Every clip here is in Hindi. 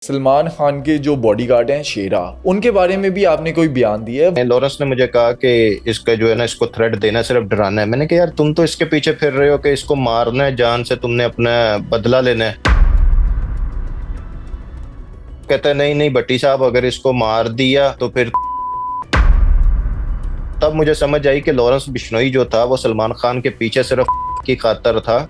सलमान खान के जो बॉडीगार्ड हैं शेरा, उनके बारे में भी आपने कोई बयान दिया है? लॉरेंस ने मुझे कहा कि इसका जो है ना, इसको थ्रेट देना है, सिर्फ डराना है। मैंने कहा यार तुम तो इसके पीछे फिर रहे हो कि इसको मारना है, जान से तुमने अपना बदला लेना है। कहता है नहीं नहीं भट्टी साहब, अगर इसको मार दिया तो फिर। तब मुझे समझ आई कि लॉरेंस बिश्नोई जो था वो सलमान खान के पीछे सिर्फ की खातर था।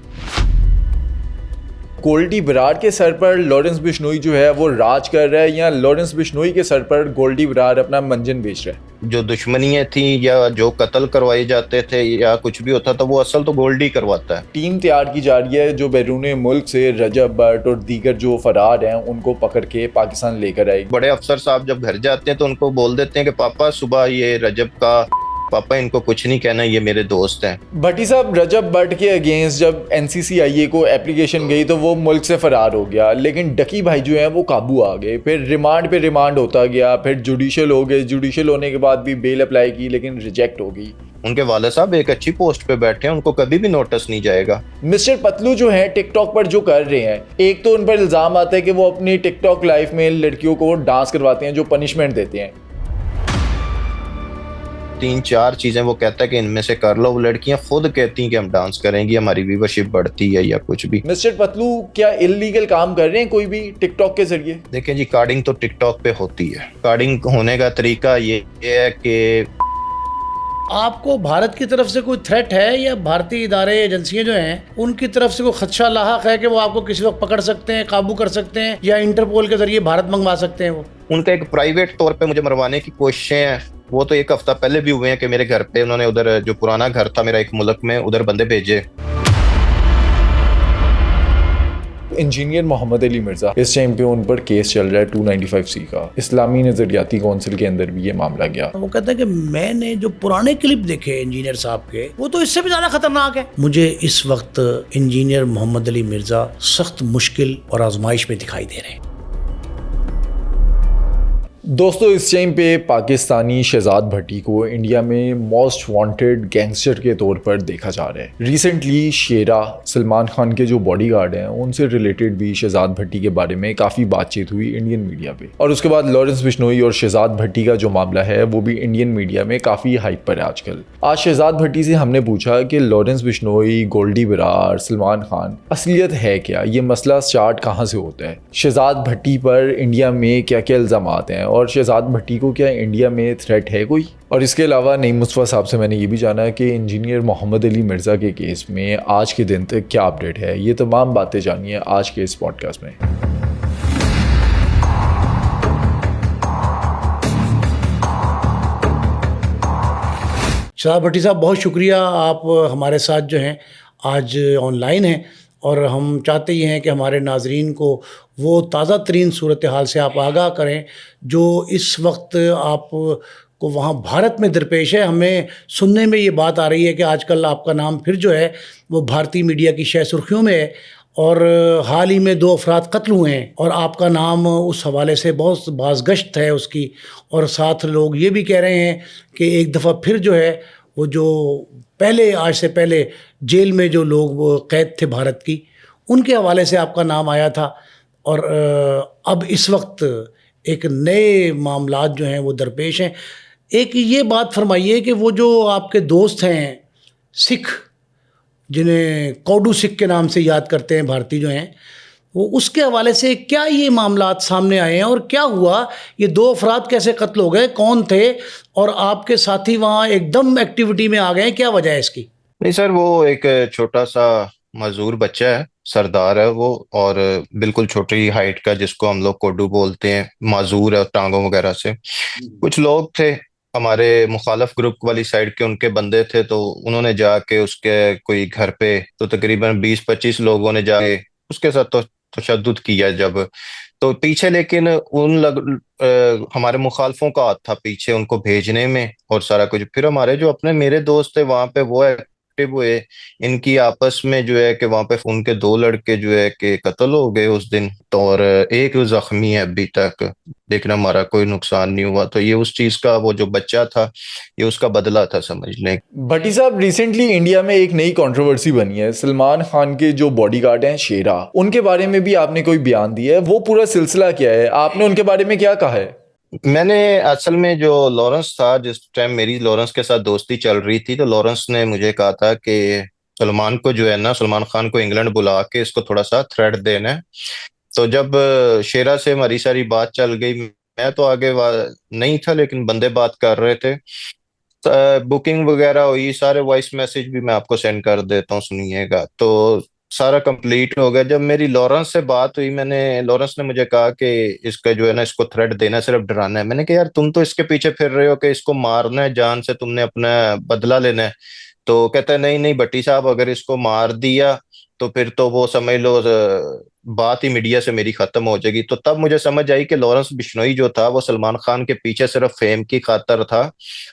गोल्डी बरार के सर पर लॉरेंस बिश्नोई जो है वो राज कर रहा है, या लॉरेंस बिश्नोई के सर पर गोल्डी बरार अपना मंजन बेच रहा है? जो दुश्मनियां थी या जो कत्ल करवाए जाते थे या कुछ भी होता था, वो असल तो गोल्डी करवाता है। टीम तैयार की जा रही है जो बैरून मुल्क से रजब भट्ट और दीगर जो फरार हैं उनको पकड़ के पाकिस्तान लेकर आएगी। बड़े अफसर साहब जब घर जाते हैं तो उनको बोल देते हैं कि पापा सुबह ये रजब का, पापा इनको कुछ नहीं कहना, ये मेरे दोस्त हैं। भट्टी साहब, रजब भट्ट के अगेंस्ट जब एनसीसीआईए को एप्लीकेशन गई तो वो मुल्क से फरार हो गया, लेकिन डकी भाई जो हैं वो काबू आ गए। फिर रिमांड पे रिमांड होता गया, फिर जुडिशल हो गए। जुडिशल होने के बाद भी बेल अप्लाई की लेकिन रिजेक्ट हो गई। उनके वाले साहब एक अच्छी पोस्ट पे बैठे हैं, उनको कभी भी नोटिस नहीं जाएगा। मिस्टर पतलू जो है टिकटॉक पर जो कर रहे हैं, एक तो उन पर इल्जाम आता है कि वो अपनी टिकटॉक लाइफ में लड़कियों को डांस करवाते हैं, जो पनिशमेंट देते हैं। 3-4 चीजें वो कहता है कि इनमें से कर लो। वो लड़कियां खुद कहती हैं कि हम डांस करेंगी, हमारी व्यूअरशिप बढ़ती है या कुछ भी। मिस्टर पतलू क्या इलीगल काम कर रहे हैं कोई भी टिकटॉक के जरिए? देखें जी, कार्डिंग तो टिकटॉक पे होती है। कार्डिंग होने का तरीका ये है कि आपको भारत की तरफ से कोई थ्रेट है या भारतीय इदारे एजेंसियां जो हैं उनकी तरफ से कोई खदशा लाहक है कि वो आपको किसी वक्त पकड़ सकते हैं, काबू कर सकते हैं, या इंटरपोल के जरिए भारत मंगवा सकते हैं? वो उनका एक प्राइवेट तौर पे मुझे मरवाने की कोशिशें हैं। वो तो एक हफ्ता पहले भी हुए हैं कि मेरे घर पे उन्होंने, उधर जो पुराना घर था मेरा एक मुल्क में, उधर बंदे भेजे। इंजीनियर मोहम्मद अली मिर्जा, इस टाइम पे उन पर केस चल रहा है 295C का। इस्लामी नजरियाती काउंसिल के अंदर भी ये मामला गया। वो कहते हैं कि मैंने जो पुराने क्लिप देखे इंजीनियर साहब के, वो तो इससे भी ज्यादा खतरनाक है। मुझे इस वक्त इंजीनियर मोहम्मद अली मिर्जा सख्त मुश्किल और आजमाइश में दिखाई दे रहे हैं। दोस्तों, इस टाइम पे पाकिस्तानी शहजाद भट्टी को इंडिया में मोस्ट वांटेड गैंगस्टर के तौर पर देखा जा रहा है। रिसेंटली शेरा, सलमान खान के जो बॉडीगार्ड हैं, उनसे रिलेटेड भी शहजाद भट्टी के बारे में काफ़ी बातचीत हुई इंडियन मीडिया पे। और उसके बाद लॉरेंस बिश्नोई और शहजाद भट्टी का जो मामला है वो भी इंडियन मीडिया में काफ़ी हाइप पर है आजकल। आज शहजाद भट्टी से हमने पूछा कि लॉरेंस बिश्नोई, गोल्डी बरार, सलमान खान, असलियत है क्या? ये मसला स्टार्ट कहाँ से होता है? शहजाद भट्टी पर इंडिया में क्या क्या इल्ज़ामात हैं, और शहजाद भट्टी को क्या इंडिया में थ्रेट है कोई? और इसके अलावा नईम मुस्तफ़ा साहब से मैंने ये भी जाना कि इंजीनियर मोहम्मद अली मिर्ज़ा के केस में आज के दिन तक क्या अपडेट है। ये तमाम बातें जानिए आज के इस पॉडकास्ट में। शहजाद भट्टी साहब, बहुत शुक्रिया, आप हमारे साथ जो हैं आज ऑनलाइन हैं, और हम चाहते ही हैं कि हमारे नाजरीन को वो ताज़ा तरीन सूरत हाल से आप आगाह करें जो इस वक्त आप को वहाँ भारत में दरपेश है। हमें सुनने में ये बात आ रही है कि आजकल आपका नाम फिर जो है वो भारतीय मीडिया की शह सुर्खियों में है, और हाल ही में 2 अफराद कत्ल हुए हैं, और आपका नाम उस हवाले से बहुत बाज़गश्त है उसकी। और साथ लोग ये भी कह रहे हैं कि एक दफ़ा फिर जो है वो जो पहले, आज से पहले जेल में जो लोग वो कैद थे भारत की, उनके हवाले से आपका नाम आया था। और अब इस वक्त एक नए मामलात जो हैं वो दरपेश हैं। एक ये बात फरमाइए कि वो जो आपके दोस्त हैं सिख, जिन्हें कौडू सिख के नाम से याद करते हैं भारतीय जो हैं, वो उसके हवाले से क्या ये मामलात सामने आए हैं, और क्या हुआ? ये 2 अफराद कैसे कत्ल हो गए, कौन थे, और आपके साथी वहाँ एकदम एक्टिविटी में आ गए, क्या वजह है इसकी? नहीं सर, वो एक छोटा सा मजदूर बच्चा है, सरदार है वो, और बिल्कुल छोटी हाइट का, जिसको हम लोग कोडू बोलते हैं, माजूर है टांगों वगैरह से। कुछ लोग थे हमारे मुखालफ ग्रुप वाली साइड के, उनके बंदे थे, तो उन्होंने जाके उसके कोई घर पे, तो तकरीबन 20-25 लोगों ने जाके उसके साथ तो तशद्दुद किया जब, तो पीछे लेकिन हमारे मुखालफों का हाथ था पीछे उनको भेजने में और सारा कुछ। फिर हमारे जो अपने मेरे दोस्त थे वहां पे वो एक्टिव हुए, इनकी आपस में जो है कि वहां पे उनके 2 लड़के जो है कि कत्ल हो गए उस दिन, तो और एक जख्मी है अभी तक। लेकिन हमारा कोई नुकसान नहीं हुआ। तो ये उस चीज का, वो जो बच्चा था, ये उसका बदला था, समझ लें। भट्टी साहब, रिसेंटली इंडिया में एक नई कंट्रोवर्सी बनी है। सलमान खान के जो बॉडीगार्ड हैं शेरा, उनके बारे में भी आपने कोई बयान दिया है। वो पूरा सिलसिला क्या है, आपने उनके बारे में क्या कहा है? मैंने असल में जो लॉरेंस था, जिस टाइम मेरी लॉरेंस के साथ दोस्ती चल रही थी, तो लॉरेंस ने मुझे कहा था कि सलमान को जो है ना, सलमान खान को इंग्लैंड बुला के इसको थोड़ा सा थ्रेट देना है। तो जब शेरा से हमारी सारी बात चल गई, मैं तो आगे नहीं था, लेकिन बंदे बात कर रहे थे। बुकिंग वगैरह हुई, सारे वॉइस मैसेज भी मैं आपको सेंड कर देता हूँ, सुनिएगा। तो सारा कंप्लीट हो गया। जब मेरी लॉरेंस से बात हुई, लॉरेंस ने मुझे कहा कि इसका जो है ना, इसको थ्रेट देना है, सिर्फ डराना है। मैंने कहा यार, तुम तो इसके पीछे फिर रहे हो कि इसको मारना है, जान से तुमने अपना बदला लेना है। तो कहता है नहीं नहीं भट्टी साहब, अगर इसको मार दिया तो फिर तो वो समझ लो बात ही मीडिया से मेरी खत्म हो जाएगी। तो तब मुझे समझ आई कि लॉरेंस बिश्नोई जो था, वो सलमान खान के पीछे सिर्फ फेम की खातर था।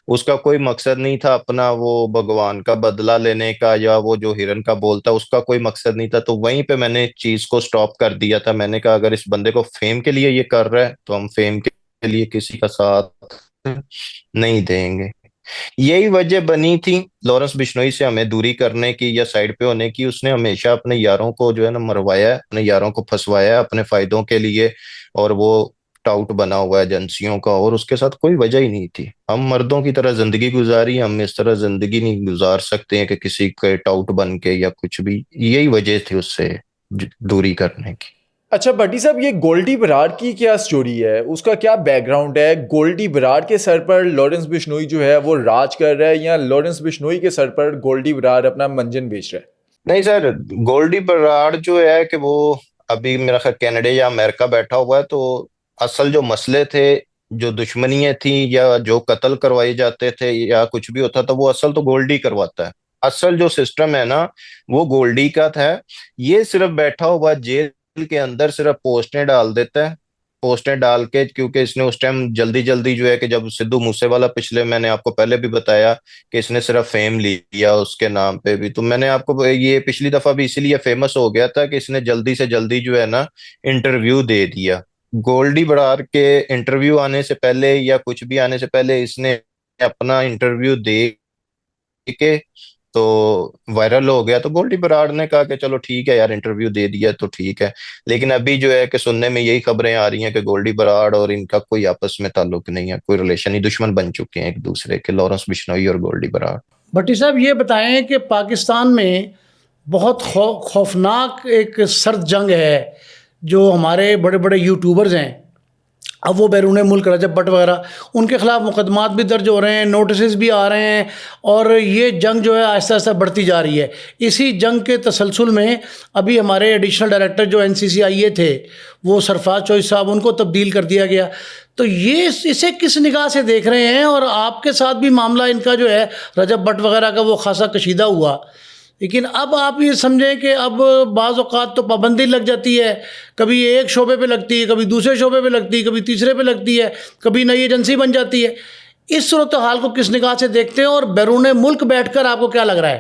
उसका कोई मकसद नहीं था अपना वो भगवान का बदला लेने का, या वो जो हिरन का बोलता, उसका कोई मकसद नहीं था। तो वहीं पे मैंने चीज को स्टॉप कर दिया था। मैंने कहा अगर इस बंदे को फेम के लिए ये कर रहा है, तो हम फेम के लिए किसी का साथ नहीं देंगे। यही वजह बनी थी लॉरेंस बिश्नोई से हमें दूरी करने की या साइड पे होने की। उसने हमेशा अपने यारों को जो है ना मरवाया है, अपने यारों को फंसवाया है अपने फायदों के लिए। और वो टाउट बना हुआ है एजेंसियों का, और उसके साथ कोई वजह ही नहीं थी। हम मर्दों की तरह जिंदगी गुजारी, हम इस तरह जिंदगी नहीं गुजार सकते हैं कि किसी के टाउट बन के या कुछ भी। यही वजह थी उससे दूरी करने की। अच्छा भट्टी साहब, ये गोल्डी बरार की क्या स्टोरी है, उसका क्या बैकग्राउंड है? गोल्डी बरार के सर पर लॉरेंस बिश्नोई जो है वो राज कर रहा है, या लॉरेंस बिश्नोई के सर पर गोल्डी बरार अपना मंजन बेच रहा है? नहीं सर, गोल्डी बराड़ जो है कि वो अभी मेरा ख्याल कनाडा या अमेरिका बैठा हुआ है। तो असल जो मसले थे, जो दुश्मनियां थी, या जो कत्ल करवाए जाते थे, या कुछ भी होता था, वो असल तो गोल्डी करवाता है। असल जो सिस्टम है ना, वो गोल्डी का था। ये सिर्फ बैठा हुआ जेल के अंदर सिर्फ पोस्टें डाल देता है। पोस्टें डाल के, क्योंकि इसने उस टाइम जल्दी जल्दी जो है कि जब सिद्धू मूसेवाला, पिछले मैंने आपको पहले भी बताया कि इसने सिर्फ फेम लिया उसके नाम पे भी, तो मैंने आपको ये पिछली दफा भी इसीलिए फेमस हो गया था कि इसने जल्दी से जल्दी जो है ना इंटरव्यू दे दिया। गोल्डी बरार के इंटरव्यू आने से पहले या कुछ भी आने से पहले इसने अपना इंटरव्यू दे के तो वायरल हो गया। तो गोल्डी बराड़ ने कहा कि चलो ठीक है यार, इंटरव्यू दे दिया तो ठीक है। लेकिन अभी जो है कि सुनने में यही खबरें आ रही हैं कि गोल्डी बराड़ और इनका कोई आपस में ताल्लुक नहीं है, कोई रिलेशन नहीं, दुश्मन बन चुके हैं एक दूसरे के, लॉरेंस बिश्नोई और गोल्डी बराड़। भट्टी साहब ये बताएं कि पाकिस्तान में बहुत खौफनाक एक सर्द जंग है। जो हमारे बड़े बड़े यूट्यूबर्स हैं, अब वो बैरून मुल्क रजब भट्ट वगैरह, उनके खिलाफ मुकदमात भी दर्ज हो रहे हैं, नोटिस भी आ रहे हैं, और ये जंग जो है आहिस्ता आहिस्ता बढ़ती जा रही है। इसी जंग के तसलसल में अभी हमारे एडिशनल डायरेक्टर जो NCCIA थे, वो सरफराज चौधरी साहब, उनको तब्दील कर दिया गया। तो ये इसे किस निगाह से देख रहे हैं? और आपके साथ भी मामला इनका जो है रजब भट्ट वगैरह का वो खासा कशीदा हुआ, लेकिन अब आप ये समझें कि अब बाज़ औक़ात तो पाबंदी लग जाती है, कभी एक शोबे पे लगती है, कभी दूसरे शोबे पे लगती है, कभी तीसरे पे लगती है, कभी नई एजेंसी बन जाती है। इस सूरत हाल को किस निगाह से देखते हैं, और बैरून मुल्क बैठकर आपको क्या लग रहा है?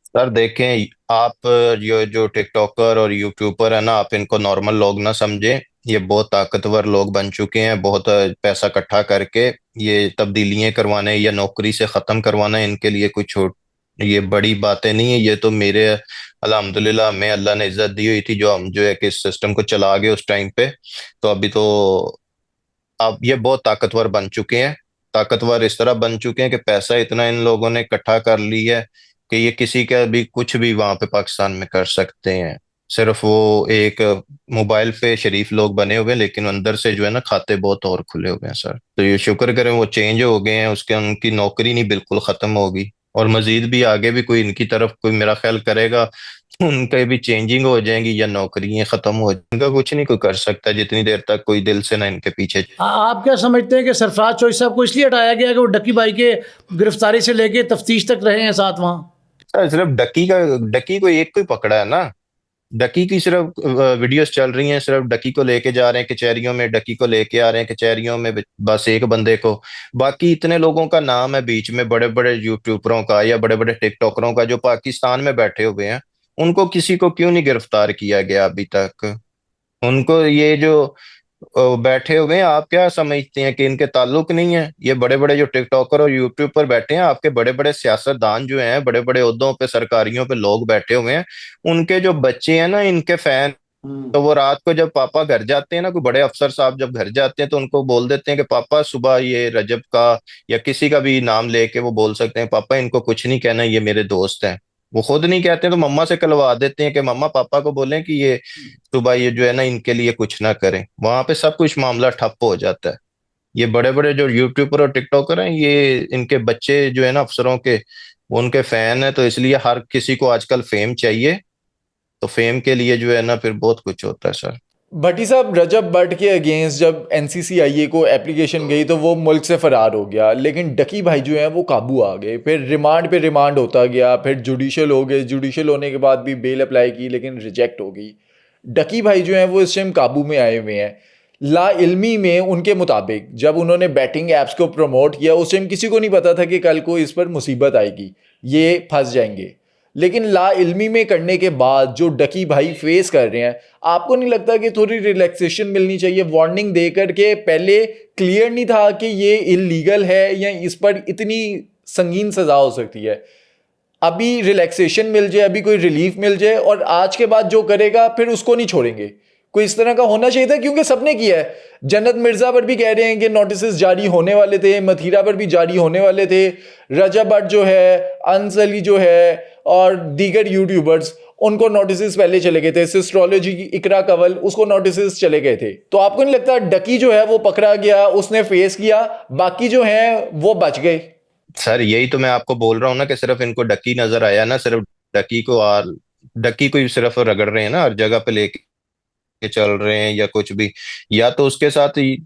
सर देखें, आप ये जो टिकटॉकर और यूट्यूबर है ना, आप इनको नॉर्मल लोग ना समझें। ये बहुत ताकतवर लोग बन चुके हैं। बहुत पैसा इकट्ठा करके ये तब्दीलियां करवाने या नौकरी से खत्म करवाना इनके लिए कोई छोट ये बड़ी बातें नहीं है। ये तो मेरे अल्हम्दुलिल्लाह हमें अल्लाह ने इज्जत दी हुई थी, जो हम जो है कि इस सिस्टम को चला गए उस टाइम पे। तो अभी तो अब ये बहुत ताकतवर बन चुके हैं। ताकतवर इस तरह बन चुके हैं कि पैसा इतना इन लोगों ने इकट्ठा कर लिया है कि ये किसी का भी कुछ भी वहां पे पाकिस्तान में कर सकते हैं। सिर्फ वो एक मोबाइल पे शरीफ लोग बने हुए हैं, लेकिन अंदर से जो है ना खाते बहुत और खुले हुए हैं सर। तो ये शुक्र करें वो चेंज हो गए हैं, उसके उनकी नौकरी नहीं बिल्कुल खत्म होगी। और मजीद भी आगे भी कोई इनकी तरफ कोई मेरा ख्याल करेगा तो उनका भी चेंजिंग हो जाएंगी या नौकरियां खत्म हो जाएंगी। उनका कुछ नहीं कोई कर सकता जितनी देर तक कोई दिल से ना इनके पीछे। आप क्या समझते हैं कि सरफराज चौधरी साहब को इसलिए हटाया गया कि वो डक्की भाई के गिरफ्तारी से लेके तफ्तीश तक रहे हैं साथ वहाँ? सर सिर्फ डकी को एक को ही पकड़ा है ना। डकी की सिर्फ वीडियोस चल रही हैं, सिर्फ डकी को लेके जा रहे हैं कचहरियों में, डकी को लेके आ रहे हैं कचहरियों में, बस एक बंदे को। बाकी इतने लोगों का नाम है बीच में, बड़े बड़े यूट्यूबरों का या बड़े बड़े टिकटॉकरों का, जो पाकिस्तान में बैठे हुए हैं। उनको किसी को क्यों नहीं गिरफ्तार किया गया अभी तक? उनको ये जो बैठे हुए हैं। आप क्या समझते हैं कि इनके ताल्लुक नहीं है? ये बड़े बड़े जो टिकटॉकर और यूट्यूब पर बैठे हैं, आपके बड़े बड़े सियासतदान जो हैं, बड़े बड़े ओहदों पे, सरकारियों पे लोग बैठे हुए हैं, उनके जो बच्चे हैं ना, इनके फैन, तो वो रात को जब पापा घर जाते हैं ना, कोई बड़े अफसर साहब जब घर जाते हैं, तो उनको बोल देते हैं कि पापा सुबह ये रजब का या किसी का भी नाम लेके वो बोल सकते हैं, पापा इनको कुछ नहीं कहना, ये मेरे दोस्त हैं। वो खुद नहीं कहते तो मम्मा से कहलवा देते हैं कि मम्मा पापा को बोलें कि ये सुबह ये जो है ना इनके लिए कुछ ना करें। वहां पे सब कुछ मामला ठप हो जाता है। ये बड़े बड़े जो यूट्यूबर और टिकटॉकर हैं, ये इनके बच्चे जो है ना अफसरों के, वो उनके फैन है, तो इसलिए हर किसी को आजकल फेम चाहिए। तो फेम के लिए जो है ना फिर बहुत कुछ होता है सर। भट्टी साहब, रजब भट्ट के अगेंस्ट जब एनसीसीआईए को एप्लीकेशन गई तो वो मुल्क से फरार हो गया, लेकिन डकी भाई जो हैं वो काबू आ गए। फिर रिमांड पे रिमांड होता गया, फिर जुडिशल हो गए, जुडिशल होने के बाद भी बेल अप्लाई की लेकिन रिजेक्ट हो गई। डकी भाई जो हैं वो इस टाइम काबू में आए हुए हैं। ला इल्मी में उनके मुताबिक जब उन्होंने बैटिंग ऐप्स को प्रमोट किया उस टाइम किसी को नहीं पता था कि कल को इस पर मुसीबत आएगी, ये फंस जाएंगे। लेकिन ला इल्मी में करने के बाद जो डकी भाई फेस कर रहे हैं, आपको नहीं लगता कि थोड़ी रिलैक्सेशन मिलनी चाहिए? वार्निंग दे करके पहले क्लियर नहीं था कि ये इलीगल है या इस पर इतनी संगीन सजा हो सकती है? अभी रिलैक्सेशन मिल जाए, अभी कोई रिलीफ मिल जाए और आज के बाद जो करेगा फिर उसको नहीं छोड़ेंगे। कोई इस तरह का होना चाहिए था, क्योंकि सबने किया है। जन्नत मिर्जा पर भी कह रहे हैं कि नोटिस जारी होने वाले थे, मथीरा पर भी जारी होने वाले थे, रजब भट्ट जो है, अंसली जो है और दीगर यूट्यूबर्स, उनको नोटिस पहले चले गए थे। सिस्ट्रोलॉजी की इकरा कंवल, उसको नोटिस चले गए थे। तो आपको नहीं लगता डकी जो है वो पकड़ा गया, उसने फेस किया, बाकी जो है वो बच गए? सर यही तो मैं आपको बोल रहा हूँ ना कि सिर्फ इनको डकी नजर आया ना, सिर्फ डकी को डकी को ही सिर्फ रगड़ रहे हैं ना, हर जगह पे लेके चल रहे हैं या कुछ भी। या तो उसके साथ ही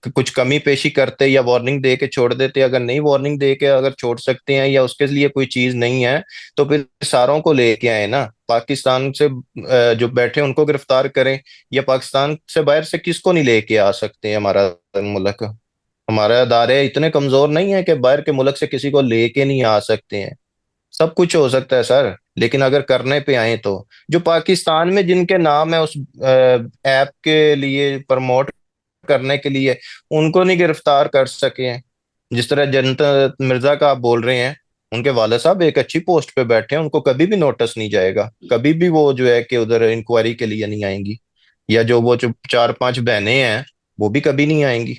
कुछ कमी पेशी करते या वार्निंग दे के छोड़ देते। अगर नहीं वार्निंग दे के अगर छोड़ सकते हैं या उसके लिए कोई चीज नहीं है, तो फिर सारों को लेके आए ना, पाकिस्तान से जो बैठे उनको गिरफ्तार करें। या पाकिस्तान से बाहर से किसको नहीं लेके आ सकते हैं? हमारा मुल्क, हमारे अदारे इतने कमजोर नहीं है कि बाहर के मुल्क से किसी को लेके नहीं आ सकते हैं। सब कुछ हो सकता है सर, लेकिन अगर करने पे आए तो। जो पाकिस्तान में जिनके नाम है उस ऐप के लिए प्रमोट करने के लिए, उनको नहीं गिरफ्तार कर सके हैं। जिस तरह जन्नत मिर्जा का आप बोल रहे हैं, उनके वाले साहब एक अच्छी पोस्ट पे बैठे हैं, उनको कभी भी नोटिस नहीं जाएगा, कभी भी वो जो है कि उधर इंक्वायरी के लिए नहीं आएंगी। या जो वो जो चार पांच बहनें हैं, वो भी कभी नहीं आएंगी।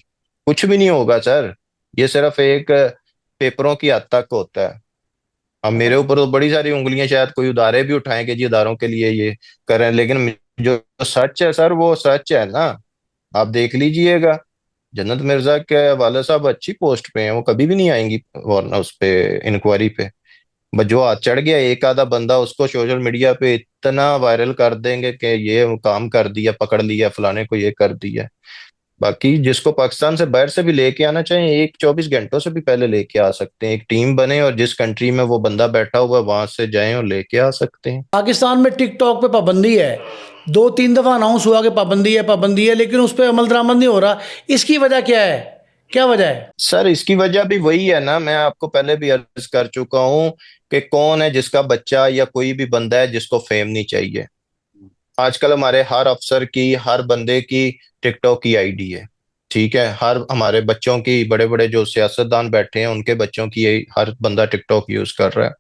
कुछ भी नहीं होगा सर। ये सिर्फ एक पेपरों की हद तक होता है। अब मेरे ऊपर तो बड़ी सारी उंगलियां शायद कोई उदारे भी उठाएं कि जी उदारों के लिए ये करें, लेकिन जो सच है सर वो सच है ना। आप देख लीजिएगा, जन्नत मिर्जा के वाले साहब अच्छी पोस्ट पे हैं, वो कभी भी नहीं आएंगी वरना उस पे इंक्वायरी पे। बस जो आज चढ़ गया एक आधा बंदा, उसको सोशल मीडिया पे इतना वायरल कर देंगे कि ये काम कर दिया, पकड़ लिया, फलाने को ये कर दिया। बाकी जिसको पाकिस्तान से बाहर से भी लेके आना चाहिए, एक 24 घंटों से भी पहले लेके आ सकते हैं। एक टीम बने और जिस कंट्री में वो बंदा बैठा हुआ है वहां से जाएं और लेके आ सकते हैं। पाकिस्तान में टिकटॉक पे पाबंदी है, 2-3 दफ़ा अनाउंस हुआ कि पाबंदी है, लेकिन उस पर अमल दरामद नहीं हो रहा। इसकी वजह क्या है? क्या वजह है? सर इसकी वजह भी वही है ना, मैं आपको पहले भी अर्ज कर चुका हूँ कि कौन है जिसका बच्चा या कोई भी बंदा है जिसको फेम नहीं चाहिए। आजकल हमारे हर अफसर की, हर बंदे की टिकटॉक की आईडी है। ठीक है, हर हमारे बच्चों की, बड़े बड़े जो सियासतदान बैठे हैं उनके बच्चों की हर बंदा टिकटॉक यूज कर रहा है।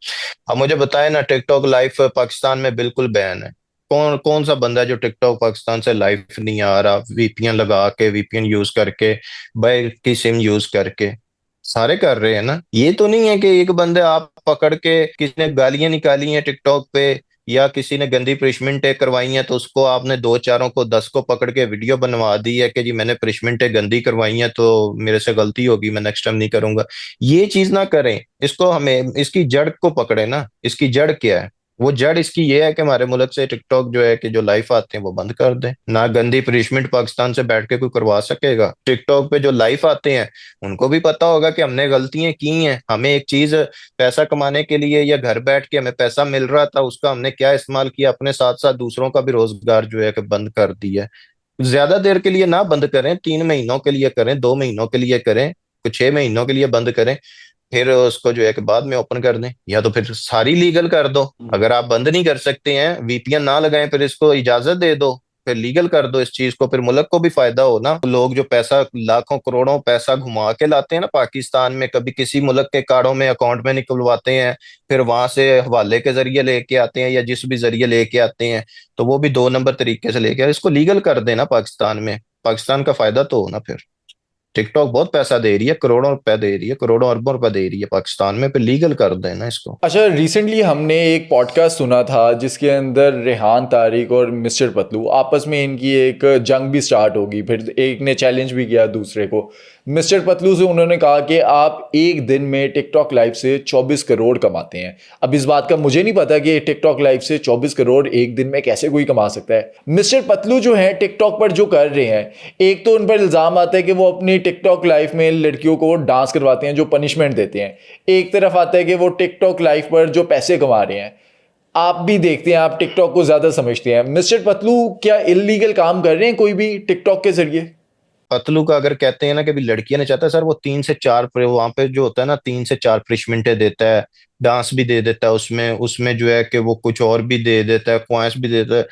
अब मुझे बताए ना, टिकटॉक लाइव पाकिस्तान में बिल्कुल बैन है। कौन कौन सा बंदा है जो टिकटॉक पाकिस्तान से लाइव नहीं आ रहा, वीपीएन लगा के, वीपीएन यूज करके, बैल की सिम यूज करके? सारे कर रहे हैं ना। ये तो नहीं है कि एक बंदे आप पकड़ के किसी ने गालियां निकाली हैं टिकटॉक पे या किसी ने गंदी पनिशमेंटें करवाई हैं, तो उसको आपने दो चारों को 10 को पकड़ के वीडियो बनवा दी है कि जी मैंने पनिशमेंटें गंदी करवाई हैं तो मेरे से गलती होगी, मैं नेक्स्ट टाइम नहीं करूंगा। ये चीज ना करें। इसको हमें इसकी जड़ को पकड़े ना। इसकी जड़ क्या है? वो जड़ इसकी ये है कि हमारे मुल्क से टिकटॉक जो है कि जो लाइव आते हैं वो बंद कर दें ना। गंदी पनिशमेंट पाकिस्तान से बैठ के कोई करवा सकेगा? टिकटॉक पे जो लाइव आते हैं उनको भी पता होगा कि हमने गलतियां की हैं। हमें एक चीज पैसा कमाने के लिए या घर बैठ के हमें पैसा मिल रहा था, उसका हमने क्या इस्तेमाल किया? अपने साथ साथ दूसरों का भी रोजगार जो है कि बंद कर दिया। ज्यादा देर के लिए ना बंद करें, 3 महीनों के लिए करें, 2 महीनों के लिए करें, कुछ 6 महीनों के लिए बंद करें, फिर उसको जो है कि बाद में ओपन कर दें, या तो फिर सारी लीगल कर दो। अगर आप बंद नहीं कर सकते हैं, वीपीएन ना लगाएं, फिर इसको इजाजत दे दो, फिर लीगल कर दो इस चीज को, फिर मुल्क को भी फायदा हो ना। लोग जो पैसा लाखों करोड़ों पैसा घुमा के लाते हैं ना पाकिस्तान में, कभी किसी मुल्क के कार्डों में अकाउंट में निकलवाते हैं, फिर वहां से हवाले के जरिए लेके आते हैं या जिस भी जरिए लेके आते हैं, तो वो भी 2 नंबर तरीके से लेके इसको लीगल कर देना पाकिस्तान में, पाकिस्तान का फायदा तो हो ना। फिर टिकटॉक बहुत पैसा दे रही है, करोड़ों रुपए दे रही है, करोड़ों अरबों रुपए दे रही है पाकिस्तान में, पे लीगल कर देना इसको। अच्छा, रिसेंटली हमने एक पॉडकास्ट सुना था जिसके अंदर रेहान तारिक और मिस्टर पतलू आपस में इनकी एक जंग भी स्टार्ट होगी, फिर एक ने चैलेंज भी किया दूसरे को। मिस्टर पतलू से उन्होंने कहा कि आप एक दिन में टिकटॉक लाइव से 24 करोड़ कमाते हैं। अब इस बात का मुझे नहीं पता कि टिकटॉक लाइव से 24 करोड़ एक दिन में कैसे कोई कमा सकता है। मिस्टर पतलू जो है टिकटॉक पर जो कर रहे हैं, एक तो उन पर इल्ज़ाम आता है कि वो अपनी टिकटॉक लाइव में लड़कियों को डांस करवाते हैं जो पनिशमेंट देते हैं, एक तरफ आता है कि वो टिकटॉक लाइव पर जो पैसे कमा रहे हैं। आप भी देखते हैं, आप टिकटॉक को ज़्यादा समझते हैं, मिस्टर पतलू क्या इल्लीगल काम कर रहे हैं कोई भी टिकटॉक के जरिए? पतलू का अगर कहते हैं ना कि भी लड़कियां ने चाहता है सर, वो 3 से 4 वहां पे जो होता है ना 3 से 4 पनिशमेंटें देता है, डांस भी दे देता है उसमें, उसमें जो है कि वो कुछ और भी दे देता है, क्वांस भी दे देता है।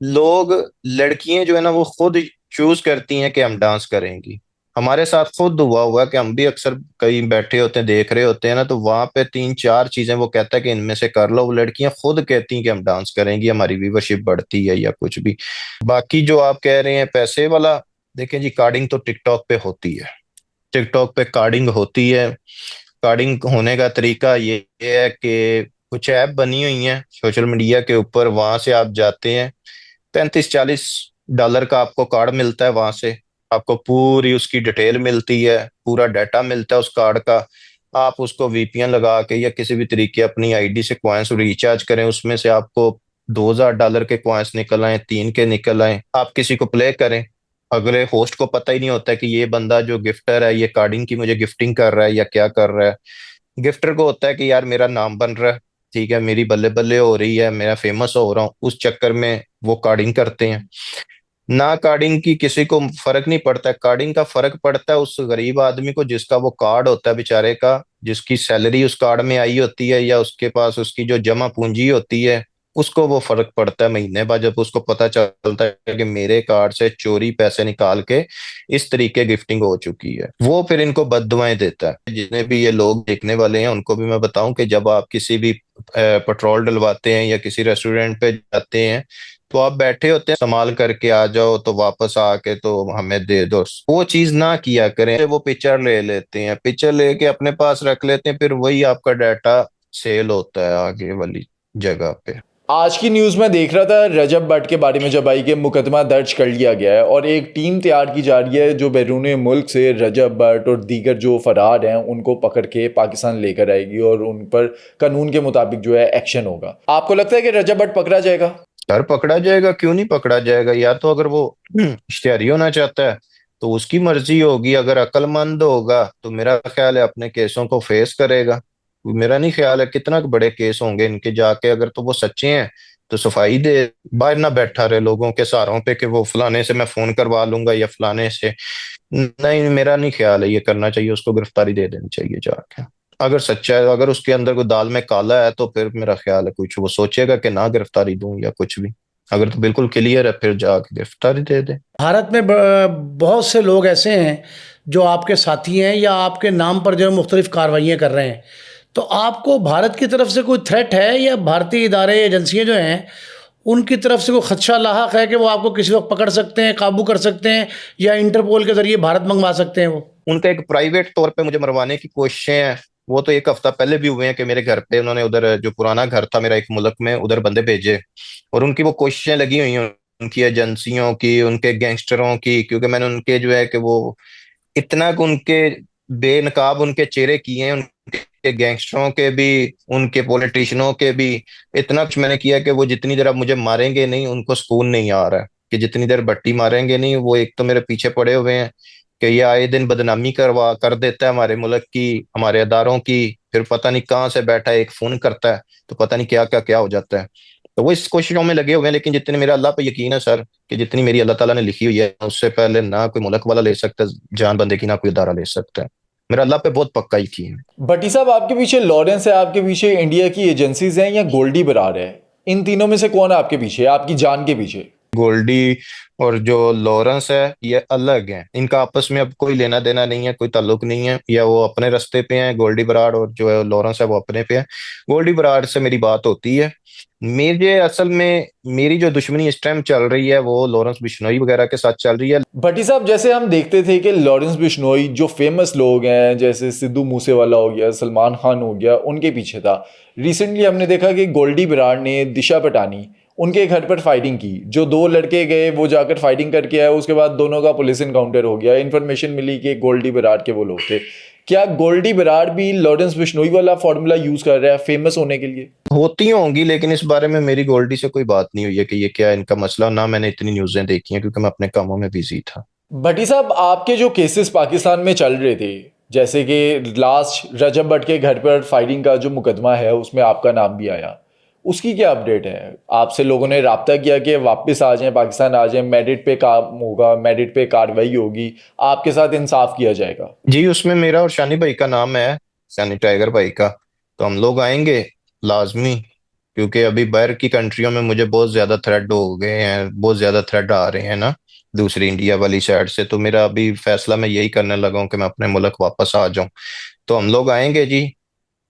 लोग, लड़कियां जो है ना वो खुद चूज करती हैं कि हम डांस करेंगी। हमारे साथ खुद हुआ कि हम भी अक्सर कहीं बैठे होते हैं देख रहे होते हैं ना, तो वहां पे 3 4 चीजें वो कहता है कि इनमें से कर लो, वो लड़कियां खुद कहती हैं कि हम डांस करेंगी, हमारी व्यूवरशिप बढ़ती है या कुछ भी। बाकी जो आप कह रहे हैं पैसे वाला, देखें जी कार्डिंग तो टिकटॉक पे होती है, टिकटॉक पे कार्डिंग होती है। कार्डिंग होने का तरीका ये है कि कुछ ऐप बनी हुई हैं सोशल मीडिया के ऊपर, वहां से आप जाते हैं, 35 40 डॉलर का आपको कार्ड मिलता है, वहां से आपको पूरी उसकी डिटेल मिलती है, पूरा डाटा मिलता है उस कार्ड का। आप उसको वीपीएन लगा के या किसी भी तरीके अपनी आईडी से कॉइन्स रिचार्ज करें, उसमें से आपको 2000 डॉलर के कॉइन्स निकल आए, 3 के निकल आए, आप किसी को प्ले करें, अगले होस्ट को पता ही नहीं होता कि ये बंदा जो गिफ्टर है ये कार्डिंग की मुझे गिफ्टिंग कर रहा है या क्या कर रहा है। गिफ्टर को होता है कि यार मेरा नाम बन रहा है, ठीक है, मेरी बल्ले बल्ले हो रही है, मेरा फेमस हो रहा हूँ, उस चक्कर में वो कार्डिंग करते हैं। ना कार्डिंग की किसी को फर्क नहीं पड़ता, कार्डिंग का फर्क पड़ता है उस गरीब आदमी को जिसका वो कार्ड होता है बेचारे का, जिसकी सैलरी उस कार्ड में आई होती है या उसके पास उसकी जो जमा पूंजी होती है, उसको वो फर्क पड़ता है महीने बाद जब उसको पता चलता है कि मेरे कार्ड से चोरी पैसे निकाल के इस तरीके गिफ्टिंग हो चुकी है। वो फिर इनको बद्दुआएं देता है। जितने भी ये लोग देखने वाले हैं उनको भी मैं बताऊं कि जब आप किसी भी पेट्रोल डलवाते हैं या किसी रेस्टोरेंट पे जाते हैं, तो आप बैठे होते हैं संभाल करके आ जाओ, तो वापस आके तो हमें दे दो, वो चीज ना किया करें। वो पिक्चर ले लेते हैं, पिक्चर लेके अपने पास रख लेते हैं, फिर वही आपका डाटा सेल होता है आगे वाली जगह पे। आज की न्यूज़ में देख रहा था रजब भट्ट के बारे में जब आई कि मुकदमा दर्ज कर लिया गया है और एक टीम तैयार की जा रही है जो बैरून मुल्क से रजब भट्ट और दीगर जो फरार हैं उनको पकड़ के पाकिस्तान लेकर आएगी और उन पर कानून के मुताबिक जो है एक्शन होगा। आपको लगता है कि रजब भट्ट पकड़ा जाएगा? सर पकड़ा जाएगा, क्यों नहीं पकड़ा जाएगा। या तो अगर वो इश्तिहारी होना चाहता है तो उसकी मर्जी होगी, अगर अक्लमंद होगा तो मेरा ख्याल है अपने केसों को फेस करेगा। मेरा नहीं ख्याल है कितना बड़े केस होंगे इनके जाके, अगर तो वो सच्चे हैं तो सफाई दे, बाहर ना बैठा रहे लोगों के सहारों पे कि वो फलाने से मैं फोन करवा लूंगा या फलाने से। नहीं, मेरा नहीं ख्याल है ये करना चाहिए, उसको गिरफ्तारी दे देनी चाहिए जाके। अगर सच्चा है, अगर उसके अंदर कोई दाल में काला है तो फिर मेरा ख्याल है कुछ वो सोचेगा कि ना गिरफ्तारी दूं या कुछ भी। अगर तो बिल्कुल क्लियर है फिर जाके गिरफ्तारी दे दे। भारत में बहुत से लोग ऐसे हैं जो आपके साथी हैं या आपके नाम पर जो है मुख्तलिफ कार्रवाइयाँ कर रहे हैं, तो आपको भारत की तरफ से कोई थ्रेट है या भारतीय इदारे एजेंसियाँ जो हैं उनकी तरफ से कोई खदशा लाहक है कि वो आपको किसी वक्त पकड़ सकते हैं, काबू कर सकते हैं या इंटरपोल के जरिए भारत मंगवा सकते हैं? वो उनका एक प्राइवेट तौर पे मुझे मरवाने की कोशिशें हैं, वो तो 1 हफ्ता पहले भी हुए हैं कि मेरे घर पे उन्होंने, उधर जो पुराना घर था मेरा एक मुल्क में, उधर बंदे भेजे और उनकी वो कोशिशें लगी हुई हैं, उनकी एजेंसियों की, उनके गैंगस्टरों की, क्योंकि मैंने उनके जो है कि वो इतना कि उनके बेनकाब उनके चेहरे किए हैं, उनके गैंगस्टरों के भी, उनके पॉलिटिशियनों के भी, इतना कुछ मैंने किया कि वो जितनी देर अब मुझे मारेंगे नहीं उनको सुकून नहीं आ रहा है, कि जितनी देर भट्टी मारेंगे नहीं, वो एक तो मेरे पीछे पड़े हुए हैं कि ये आए दिन बदनामी कर देता है हमारे मुल्क की, हमारे अदारों की, फिर पता नहीं कहाँ से बैठा है एक फोन करता है तो पता नहीं क्या क्या क्या हो जाता है। तो वो इस कोशिशों में लगे हुए हैं, लेकिन जितने मेरा अल्लाह पे यकीन है सर कि जितनी मेरी अल्लाह ताला ने लिखी हुई है उससे पहले ना कोई मुल्क वाला ले सकता है जान बंदे की, ना कोई अदारा ले सकता है। मेरा अल्लाह पे बहुत पक्का यकीन है। भट्टी साहब, आपके पीछे लॉरेंस है, आपके पीछे इंडिया की एजेंसीज हैं या गोल्डी बरार है? इन तीनों में से कौन है आपके पीछे, आपकी जान के पीछे? गोल्डी और जो लॉरेंस है ये अलग हैं, इनका आपस में अब कोई लेना देना नहीं है, कोई ताल्लुक नहीं है। या वो अपने रास्ते पे हैं गोल्डी बराड़, और जो है लॉरेंस है वो अपने पे है। गोल्डी बराड़ से मेरी बात होती है। मेरे असल में मेरी जो दुश्मनी इस टाइम चल रही है वो लॉरेंस बिश्नोई वगैरह के साथ चल रही है। भट्टी साहब, जैसे हम देखते थे कि लॉरेंस बिश्नोई जो फेमस लोग हैं, जैसे सिद्धू मूसेवाला हो गया, सलमान खान हो गया, उनके पीछे था। रिसेंटली हमने देखा कि गोल्डी बराड़ ने दिशा पटानी उनके घर पर फाइटिंग की। जो दो लड़के गए वो जाकर फाइटिंग करके आए, उसके बाद दोनों का पुलिस इनकाउंटर हो गया। इन्फॉर्मेशन मिली कि गोल्डी बराड़ के वो लोग थे। क्या गोल्डी बराड़ भी लॉरेंस बिश्नोई वाला फॉर्मूला यूज कर रहा है फेमस होने के लिए? होती होंगी, लेकिन इस बारे में मेरी गोल्डी से कोई बात नहीं हुई है कि ये क्या इनका मसला, ना मैंने इतनी न्यूज़ें देखी हैं क्योंकि मैं अपने कामों में बिजी था। भट्टी साहब, आपके जो केसेस पाकिस्तान में चल रहे थे, जैसे कि लास्ट रजब भट्ट के घर पर फायरिंग का जो मुकदमा है उसमें आपका नाम भी आया, उसकी क्या अपडेट है? आपसे लोगों ने राब्ता किया कि वापस आ जाएं, पाकिस्तान आ जाएं, मेरिट पे काम होगा, मेरिट पे कार्रवाई होगी, आपके साथ इंसाफ किया जाएगा? जी, उसमें मेरा और शानी भाई का नाम है, शानी टाइगर भाई का। तो हम लोग आएंगे लाजमी, क्योंकि अभी बाहर की कंट्रियों में मुझे बहुत ज्यादा थ्रेट हो गए हैं, बहुत ज्यादा थ्रेट आ रहे हैं ना दूसरी इंडिया वाली साइड से। तो मेरा अभी फैसला मैं यही करने लगा हूँ कि मैं अपने मुल्क वापस आ जाऊं। तो हम लोग आएंगे जी।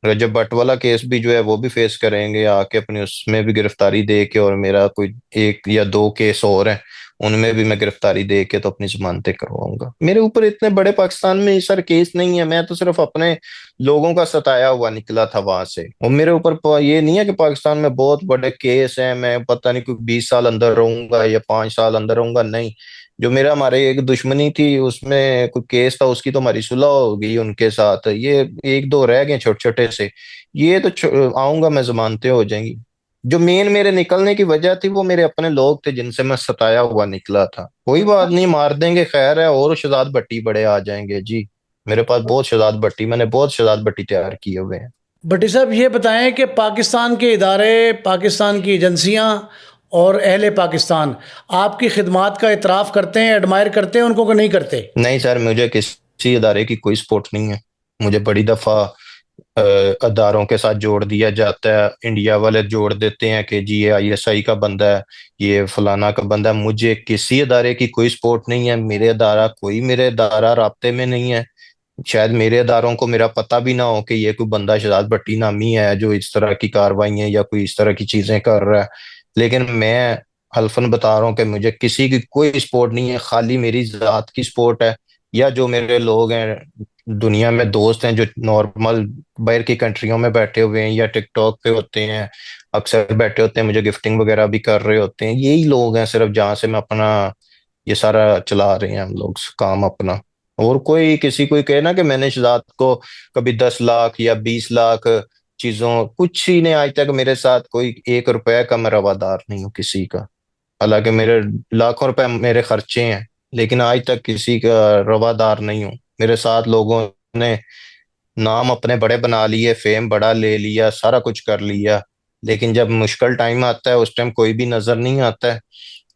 रजब भट्ट वाला केस भी जो है वो भी फेस करेंगे आके, अपनी उसमें भी गिरफ्तारी दे के, और मेरा कोई एक या दो केस और हैं उनमें भी मैं गिरफ्तारी दे के तो अपनी जमानतें करवाऊंगा। मेरे ऊपर इतने बड़े पाकिस्तान में सर केस नहीं है, मैं तो सिर्फ अपने लोगों का सताया हुआ निकला था वहां से। और मेरे ऊपर ये नहीं है कि पाकिस्तान में बहुत बड़े केस हैं, मैं पता नहीं कोई 20 साल अंदर रहूंगा या 5 साल अंदर रहूंगा, नहीं। जो मेरा हमारे एक दुश्मनी थी उसमें कोई केस था, उसकी तो हमारी सुलह हो गई उनके साथ। ये एक दो रह गए छोटे छोटे से, ये तो आऊंगा मैं, जमानतें हो जाएंगी। जो मेन मेरे निकलने की वजह थी वो मेरे अपने लोग थे जिनसे मैं सताया हुआ निकला था। कोई बात नहीं, मार देंगे, खैर है, और शहजाद भट्टी बड़े आ जाएंगे जी। मेरे पास बहुत शहजाद भट्टी, मैंने बहुत शहजाद भट्टी तैयार किए हुए हैं। भट्टी साहब ये बताएं कि पाकिस्तान के इदारे, पाकिस्तान की एजेंसियां और अहले पाकिस्तान आपकी खिदमात का इतराफ़ करते हैं, एडमायर करते हैं उनको, कि नहीं करते? नहीं सर, मुझे किसी इदारे की कोई सपोर्ट नहीं है। मुझे बड़ी दफा अदारों के साथ जोड़ दिया जाता है, इंडिया वाले जोड़ देते हैं कि जी ये आईएसआई का बंदा है, ये फलाना का बंदा है। मुझे किसी अदारे की कोई सपोर्ट नहीं है, मेरे अदारा राब्ते में नहीं है। शायद मेरे अदारों को मेरा पता भी ना हो कि ये कोई बंदा शहजाद भट्टी नामी है जो इस तरह की कार्रवाई या कोई इस तरह की चीजें कर रहा है। लेकिन मैं हल्फन बता रहा हूँ कि मुझे किसी की कोई सपोर्ट नहीं है, खाली मेरी जात की सपोर्ट है। या जो मेरे लोग हैं दुनिया में, दोस्त हैं जो नॉर्मल बाहर की कंट्रियों में बैठे हुए हैं या टिकटॉक पे होते हैं, अक्सर बैठे होते हैं, मुझे गिफ्टिंग वगैरह भी कर रहे होते हैं, यही लोग हैं सिर्फ जहाँ से मैं अपना ये सारा चला रहे हैं हम लोग काम अपना। और कोई किसी कोई कहे ना कि मैंने शहजाद को कभी 10 लाख या 20 लाख चीजों, कुछ ही ने आज तक मेरे साथ कोई 1 रुपए का मैं रवादार नहीं हूँ किसी का। हालांकि मेरे लाखों रुपए मेरे खर्चे हैं, लेकिन आज तक किसी का रवादार नहीं हूँ। मेरे साथ लोगों ने नाम अपने बड़े बना लिए, फेम बड़ा ले लिया, सारा कुछ कर लिया, लेकिन जब मुश्किल टाइम आता है उस टाइम कोई भी नजर नहीं आता है।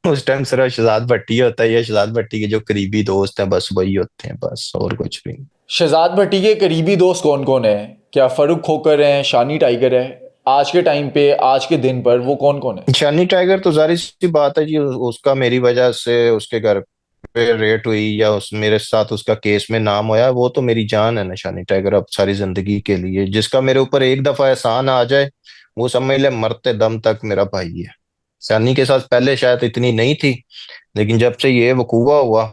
उस टाइम सिर्फ शहजाद भट्टी होता है, या शहजाद भट्टी के जो करीबी दोस्त हैं बस वही होते हैं, बस और कुछ भी नहीं। शहजाद भट्टी के करीबी दोस्त कौन कौन है? क्या फरूक खोकर हैं, शानी टाइगर है? आज के टाइम पे, आज के दिन पर वो कौन कौन है? शानी टाइगर तो जाहिर सी बात है जी, उसका मेरी वजह से उसके घर पे रेट हुई या उस मेरे साथ उसका केस में नाम होया, वो तो मेरी जान है ना शानी टाइगर अब सारी जिंदगी के लिए। जिसका मेरे ऊपर एक दफा एहसान आ जाए वो समझ ले मरते दम तक मेरा भाई है। सैनी के साथ पहले शायद इतनी नहीं थी, लेकिन जब से ये वकूआ हुआ,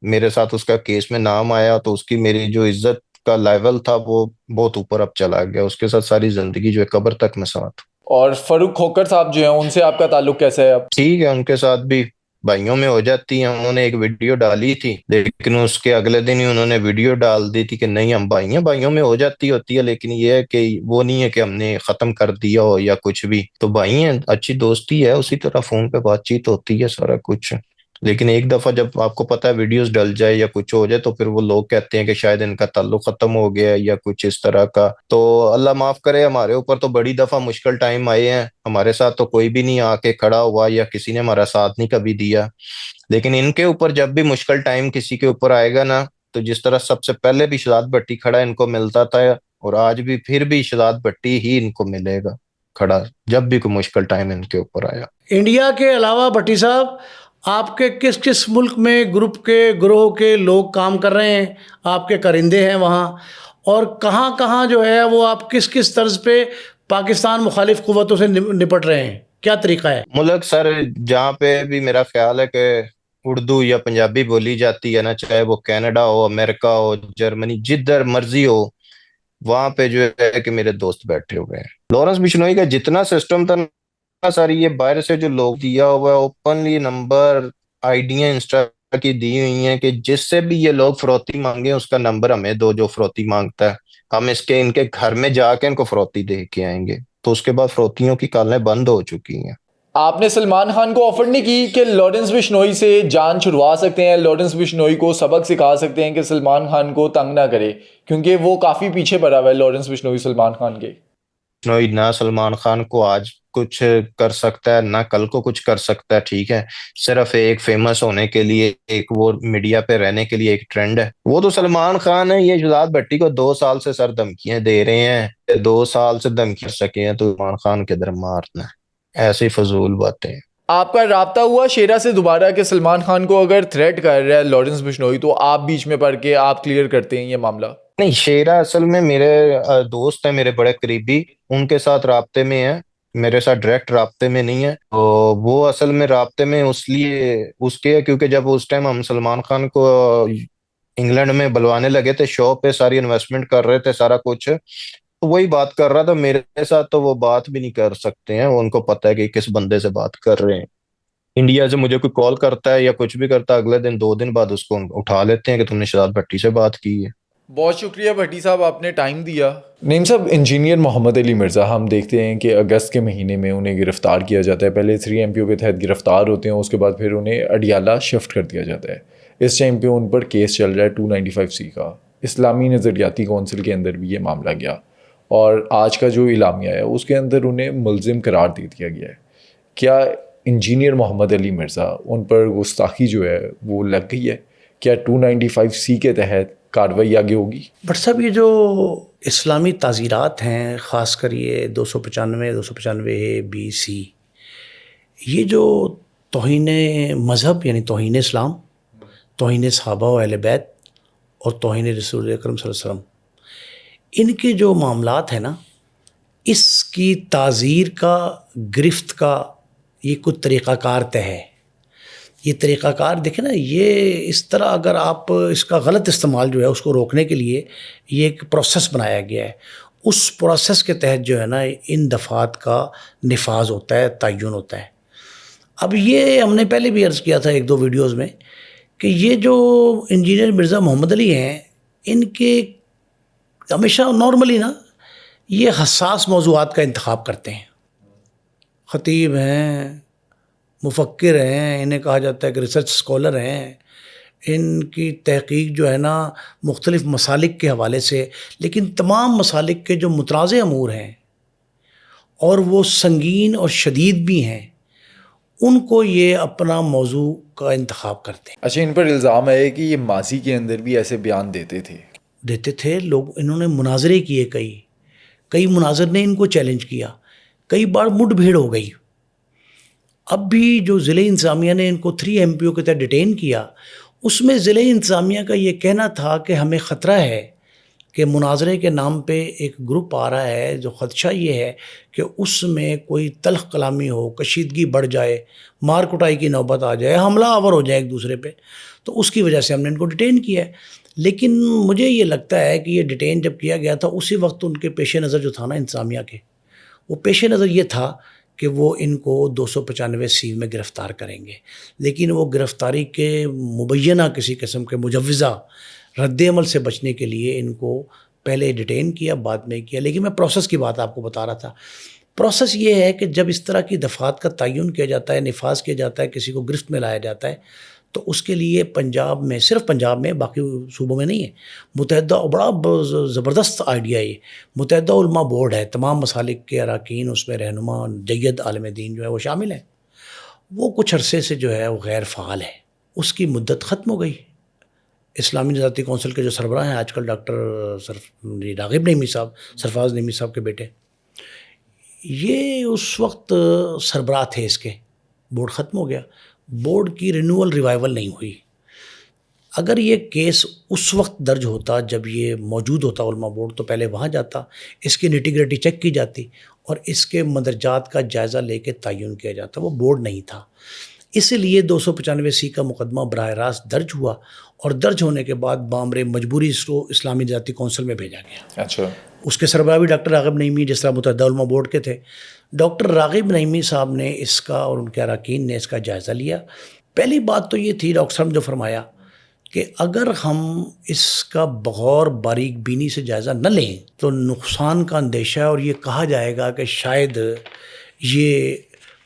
मेरे साथ उसका केस में नाम आया, तो उसकी मेरी जो इज्जत का लेवल था वो बहुत ऊपर अब चला गया। उसके साथ सारी जिंदगी जो है कब्र तक मैं साथ हूँ। और फरूक खोकर साहब जो हैं, उनसे आपका ताल्लुक कैसा है अब? ठीक है, उनके साथ भी भाइयों में हो जाती है। उन्होंने एक वीडियो डाली थी, लेकिन उसके अगले दिन ही उन्होंने वीडियो डाल दी थी कि नहीं हम भाइयों भाइयों में हो जाती होती है, लेकिन ये है कि वो नहीं है कि हमने खत्म कर दिया हो या कुछ भी। तो भाई हैं, अच्छी दोस्ती है, उसी तरह फोन पे बातचीत होती है, सारा कुछ। लेकिन एक दफा जब आपको पता है वीडियोस डल जाए या कुछ हो जाए, तो फिर वो लोग कहते हैं कि शायद इनका ताल्लुक खत्म हो गया है या कुछ इस तरह का। तो अल्लाह माफ करे, हमारे ऊपर तो बड़ी दफा मुश्किल टाइम आए हैं, हमारे साथ तो कोई भी नहीं आके खड़ा हुआ या किसी ने हमारा साथ नहीं कभी दिया। लेकिन इनके ऊपर जब भी मुश्किल टाइम किसी के ऊपर आएगा ना, तो जिस तरह सबसे पहले भी शहजाद भट्टी खड़ा इनको मिलता था, और आज भी फिर भी शहजाद भट्टी ही इनको मिलेगा। खड़ा जब भी कोई मुश्किल टाइम इनके ऊपर आया। इंडिया के अलावा भट्टी साहब आपके किस किस मुल्क में ग्रुप के ग्रोह के लोग काम कर रहे हैं, आपके करिंदे हैं वहाँ, और कहाँ कहाँ जो है वो आप किस किस तर्ज पे पाकिस्तान मुखालिफ क़ुव्वतों से निपट रहे हैं, क्या तरीका है? मुल्क सर जहाँ पे भी मेरा ख्याल है कि उर्दू या पंजाबी बोली जाती है ना, चाहे वो कनाडा हो, अमेरिका हो, जर्मनी, जिधर मर्जी हो, वहां पे जो है कि मेरे दोस्त बैठे हुए हैं। लॉरेंस बिश्नोई का जितना सिस्टम था ना सर, ये बाहर से जो लोग दिया हुआ है, ओपनली नंबर आईडियां इंस्टा की दी हुई हैं कि जिससे भी ये लोग फरोती मांगे उसका नंबर हमें दो जो फरोती मांगता है, हम इसके इनके घर में जाके इनको फरोती दे के आएंगे। तो उसके बाद फरोतियों की कालें बंद हो चुकी हैं। आपने सलमान खान को ऑफर नहीं की कि लॉरेंस बिश्नोई से जान छुड़वा सकते हैं, लॉरेंस बिश्नोई को सबक सिखा सकते हैं कि सलमान खान को तंग ना करे, क्योंकि वो काफ़ी पीछे पड़ा हुआ है लॉरेंस बिश्नोई सलमान खान के। बिश्नोई ना सलमान खान को आज कुछ कर सकता है ना कल को कुछ कर सकता है, ठीक है। सिर्फ एक फेमस होने के लिए, एक वो मीडिया पे रहने के लिए एक ट्रेंड है। वो तो सलमान खान है, ये शहजाद भट्टी को 2 साल से सर धमकियां दे रहे हैं, 2 साल से धमकी कर सके हैं तो सलमान खान के इधर मारना है, ऐसी फजूल बातें। आपका राब्ता हुआ शेरा से दोबारा कि सलमान खान को अगर थ्रेट कर रहा है लॉरेंस बिश्नोई तो आप बीच में पड़ के आप क्लियर करते हैं ये मामला? नहीं, शेरा असल में मेरे दोस्त है, मेरे बड़े करीबी, उनके साथ राब्ते में है, मेरे साथ डायरेक्ट राब्ते में नहीं है। तो वो असल में राब्ते में उसलिए उसके है क्योंकि जब उस टाइम हम सलमान खान को इंग्लैंड में बुलवाने लगे थे शो पे, सारी इन्वेस्टमेंट कर रहे थे सारा कुछ, तो वही बात कर रहा था मेरे साथ। तो वो बात भी नहीं कर सकते हैं, उनको पता है कि किस बंदे से बात कर रहे हैं। इंडिया से मुझे कोई कॉल करता है या कुछ भी करता है, अगले दिन 2 दिन बाद उसको उठा लेते हैं कि तुमने शहजाद भट्टी से बात की है। बहुत शुक्रिया भट्टी साहब, आपने टाइम दिया। नईम साहब, इंजीनियर मोहम्मद अली मिर्ज़ा, हम देखते हैं कि अगस्त के महीने में उन्हें गिरफ़्तार किया जाता है। पहले 3MPO के तहत गिरफ़्तार होते हैं, उसके बाद फिर उन्हें अडियाला शिफ्ट कर दिया जाता है। इस टाइम पे उन पर केस चल रहा है 295C का। इस्लामी नज़रियाती कौंसिल के अंदर भी ये मामला गया और आज का जो इलामिया है उसके अंदर उन्हें मुलजिम करार दे दिया गया है। क्या इंजीनियर मोहम्मद अली मिर्ज़ा, उन पर गुस्ताखी जो है वो लग गई है? क्या 295C के तहत कार्रवाई आगे होगी? बट साहब ये जो इस्लामी ताज़ीरात हैं, ख़ासकर ये 295, 295A, B, C, ये जो तौहीन मज़हब यानी तौहीन इस्लाम, तौहीन सहाबा व अहले बैत और तौहीन रसूल अकरम सल्लल्लाहु अलैहि वसल्लम, इनके जो मामलात हैं ना, इसकी ताज़ीर का, गिरफ्त का ये कुछ तरीक़ाकार तय है। ये तरीक़ाकार देखें ना, ये इस तरह अगर आप इसका गलत इस्तेमाल जो है उसको रोकने के लिए ये एक प्रोसेस बनाया गया है। उस प्रोसेस के तहत जो है ना इन दफ़ात का निफाज होता है, तय्युन होता है। अब ये हमने पहले भी अर्ज़ किया था 1-2 वीडियोज़ में कि ये जो इंजीनियर मिर्ज़ा मोहम्मद अली हैं, इनके हमेशा नॉर्मली ना ये हसास मौज़ूआत का इंतखाब करते हैं। ख़तीब हैं, मुफ़क्किर हैं, इन्हें कहा जाता है कि रिसर्च स्कॉलर हैं, इनकी तहक़ीक़ जो है ना मुख्तलिफ़ मसालिक के हवाले से, लेकिन तमाम मसालिक के जो मुतनाज़ अमूर हैं और वो संगीन और शदीद भी हैं, उनको ये अपना मौजू का इंतखाब करते हैं। अच्छा, इन पर इल्ज़ाम है कि ये माजी के अंदर भी ऐसे बयान देते थे लोग, इन्होंने मुनाजरे किए, कई मुनाजर ने इनको चैलेंज किया, कई बार मुठभेड़ हो गई। अब भी जो ज़िले इंतज़ामिया ने इनको 3MPO के तहत डिटेन किया, उसमें ज़िले इंतज़ामिया का ये कहना था कि हमें ख़तरा है कि मुनाजरे के नाम पे एक ग्रुप आ रहा है, जो ख़दशा ये है कि उसमें कोई तल्ख़ कलामी हो, कशीदगी बढ़ जाए, मार कुटाई की नौबत आ जाए, हमला आवर हो जाए एक दूसरे पे, तो उसकी वजह से हमने इनको डिटेन किया है। लेकिन मुझे ये लगता है कि ये डिटेन जब किया गया था उसी वक्त उनके पेश नज़र जो था ना इंतज़ामिया के, वो पेश नज़र ये था कि वो इनको 295C में गिरफ़्तार करेंगे, लेकिन वो गिरफ़्तारी के मुबैना किसी किस्म के मुजव्वज़ा रद्द-ए-अमल से बचने के लिए इनको पहले डिटेन किया, बाद में किया। लेकिन मैं प्रोसेस की बात आपको बता रहा था। प्रोसेस ये है कि जब इस तरह की दफ़ात का तय्युन किया जाता है, निफाज किया जाता है, किसी को गिरफ्त में लाया जाता है, तो उसके लिए पंजाब में, सिर्फ पंजाब में, बाकी सूबों में नहीं है, मुतहदा, बड़ा ज़बरदस्त आइडिया ये, मुतहदा उलमा बोर्ड है, तमाम मसालिक के अरकान उसमें रहनुमा जय्यद आलिम दीन जो है वो शामिल हैं। वो कुछ अरसे से जो है वो गैर फ़ाल है, उसकी मुद्दत ख़त्म हो गई। इस्लामी नज़ाती कौंसिल के जो सरबराह हैं आजकल, डॉक्टर राग़िब नईमी साहब, सरफराज नईमी साहब के बेटे, ये उस वक्त सरबराह थे इसके, बोर्ड ख़त्म हो गया, बोर्ड की रिन्यूअल रिवाइवल नहीं हुई। अगर ये केस उस वक्त दर्ज होता जब ये मौजूद होता उलमा बोर्ड, तो पहले वहाँ जाता, इसकी निटिग्रिटी चेक की जाती और इसके मदरजात का जायज़ा लेके तयन किया जाता। वो बोर्ड नहीं था, इसीलिए 295C का मुकदमा बराह रास्त दर्ज हुआ और दर्ज होने के बाद बामरे मजबूरी इसको इस्लामी निजाती कौंसिल में भेजा गया। अच्छा। उसके सरबराह भी डॉक्टर राग़िब नईमी, जिस तरह मुतहद्दा उलमा बोर्ड के थे, डॉक्टर राग़िब नईमी साहब ने इसका और उनके अरकान ने इसका जायज़ा लिया। पहली बात तो ये थी, डॉक्टर साहब ने जो फरमाया कि अगर हम इसका बगौर बारीक बीनी से जायज़ा न लें तो नुकसान का अंदेशा है और ये कहा जाएगा कि शायद ये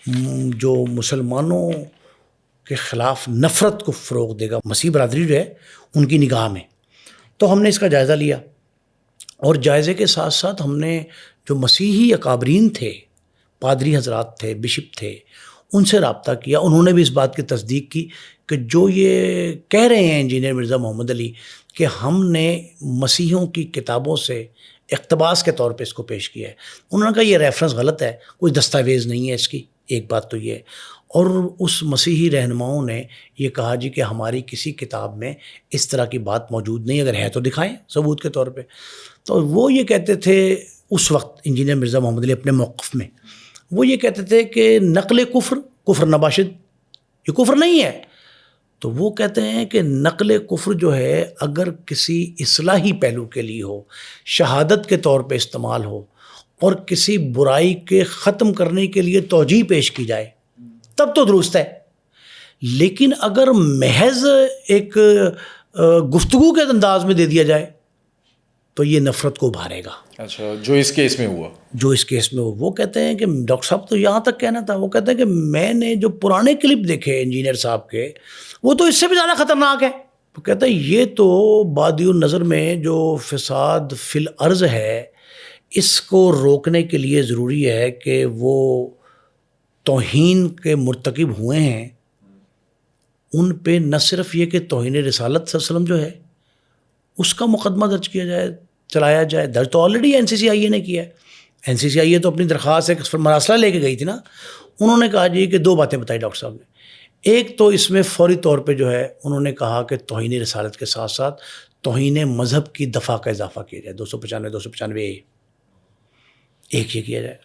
जो मुसलमानों के ख़िलाफ़ नफ़रत को फ़रोग़ देगा, मसीह बरादरी जो है उनकी निगाह में। तो हमने इसका जायज़ा लिया और जायज़े के साथ साथ हमने जो मसीही अकाबरीन थे, पादरी हजरात थे, बिशप थे, उनसे रब्ता किया। उन्होंने भी इस बात की तस्दीक की कि जो ये कह रहे हैं इंजीनियर मिर्ज़ा मोहम्मद अली कि हमने मसीहों की किताबों से इक़्तिबास के तौर पे इसको पेश किया है, उन्होंने कहा ये रेफरेंस गलत है, कोई दस्तावेज़ नहीं है इसकी। एक बात तो ये, और उस मसीही रहनुमाओं ने ये कहा जी कि हमारी किसी किताब में इस तरह की बात मौजूद नहीं, अगर है तो दिखाएं सबूत के तौर पे। तो वो ये कहते थे उस वक्त इंजीनियर मिर्ज़ा मोहम्मद अली अपने मौक़िफ़ में, वो ये कहते थे कि नक़ल कुफ्र नबाशिद, ये कुफ्र नहीं है। तो वो कहते हैं कि नक़ल कुफ्र जो है अगर किसी इस्लाही पहलू के लिए हो, शहादत के तौर पे इस्तेमाल हो और किसी बुराई के ख़त्म करने के लिए तौजीह पेश की जाए तब तो दुरुस्त है, लेकिन अगर महज एक गुफ्तगू के अंदाज में दे दिया जाए तो ये नफ़रत को उभारेगा। अच्छा, जो इस केस में हुआ, जो इस केस में वो कहते हैं कि डॉक्टर साहब तो यहाँ तक कहना था, वो कहते हैं कि मैंने जो पुराने क्लिप देखे इंजीनियर साहब के, वो तो इससे भी ज़्यादा ख़तरनाक है। तो कहते हैं ये तो बादियुन नज़र में जो फ़साद फिल अर्ज़ है, इसको रोकने के लिए ज़रूरी है कि वो तौहीन के मुर्तकिब हुए हैं, उन पे न सिर्फ ये कि तौहीन रिसालत सल्लल्लाहु अलैहि वसल्लम जो है उसका मुकदमा दर्ज किया जाए, चलाया जाए। दर्ज तो ऑलरेडी NCCIA ने किया है। NCCIA तो अपनी दरख्वास्त एक मरासला लेके गई थी ना। उन्होंने कहा जी कि दो बातें बताई डॉक्टर साहब ने। एक तो इसमें फ़ौरी तौर पे जो है उन्होंने कहा कि तौहीन रिसालत के साथ साथ तौहीन मज़हब की दफ़ा का इजाफ़ा किया जाए, 295 एक ये किया जाए।